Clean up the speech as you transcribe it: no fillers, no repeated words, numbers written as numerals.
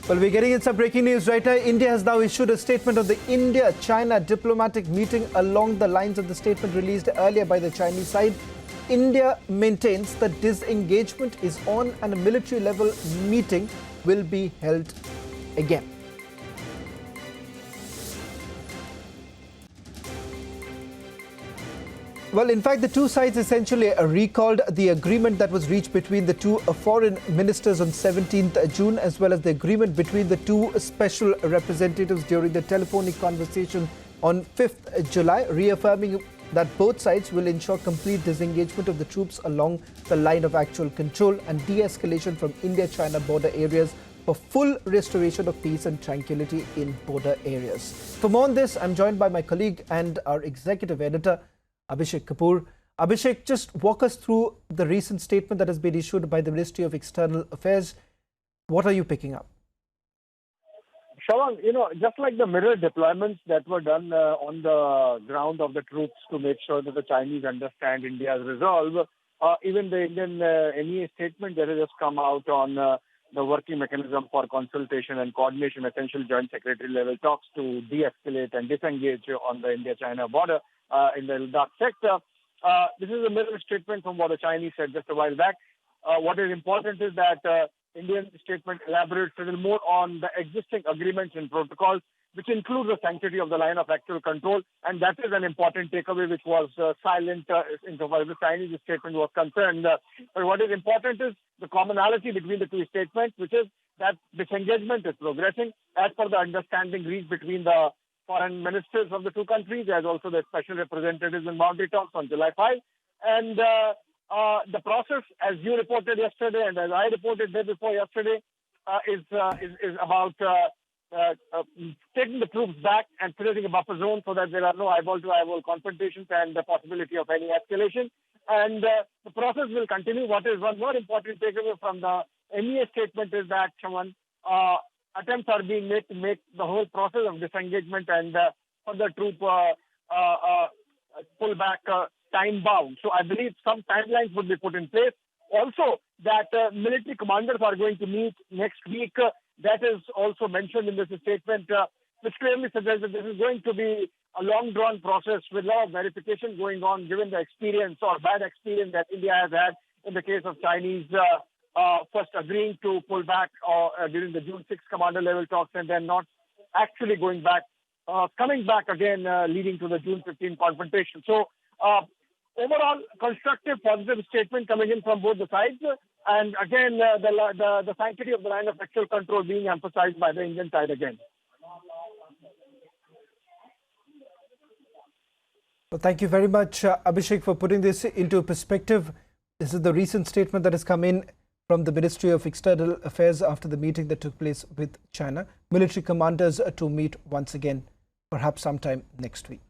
Well, we're getting in some breaking news right now. India has now issued a statement on the India-China diplomatic meeting along the lines of the statement released earlier by the Chinese side. India maintains that disengagement is on and a military level meeting will be held again. Well, in fact, the two sides essentially recalled the agreement that was reached between the two foreign ministers on 17th June, as well as the agreement between the two special representatives during the telephonic conversation on 5th July, reaffirming that both sides will ensure complete disengagement of the troops along the line of actual control and de-escalation from India-China border areas for full restoration of peace and tranquility in border areas. For more on this, I'm joined by my colleague and our executive editor, Abhishek Kapoor. Abhishek, just walk us through the recent statement that has been issued by the Ministry of External Affairs. What are you picking up? Shravan, just like the mirror deployments that were done on the ground of the troops to make sure that the Chinese understand India's resolve, even the Indian NEA statement that has just come out on the working mechanism for consultation and coordination, essential joint secretary level talks to de-escalate and disengage on the India-China border in the Ladakh sector. This is a mirror statement from what the Chinese said just a while back. What is important is that Indian statement elaborates a little more on the existing agreements and protocols, which include the sanctity of the line of actual control. And that is an important takeaway, which was silent insofar as the Chinese statement was concerned. But what is important is the commonality between the two statements, which is that disengagement is progressing as per the understanding reached between the foreign ministers of the two countries, as also the special representatives in boundary talks on July 5. And the process, as you reported yesterday and as I reported day before yesterday, is about taking the troops back and creating a buffer zone so that there are no eyeball-to-eyeball confrontations and the possibility of any escalation. And the process will continue. What is one more important takeaway from the NEA statement is that attempts are being made to make the whole process of disengagement and further troop pull back time bound. So I believe some timelines would be put in place. Also, that military commanders are going to meet next week. That is also mentioned in this statement, which clearly suggests that this is going to be a long-drawn process with a lot of verification going on, given the experience or bad experience that India has had in the case of Chinese first agreeing to pull back during the June 6 commander level talks and then not actually going back, coming back again, leading to the June 15 confrontation. So overall, constructive, positive statement coming in from both the sides. And again, the sanctity of the line of actual control being emphasized by the Indian side again. Well, thank you very much, Abhishek, for putting this into perspective. This is the recent statement that has come in from the Ministry of External Affairs after the meeting that took place with China. Military commanders to meet once again, perhaps sometime next week.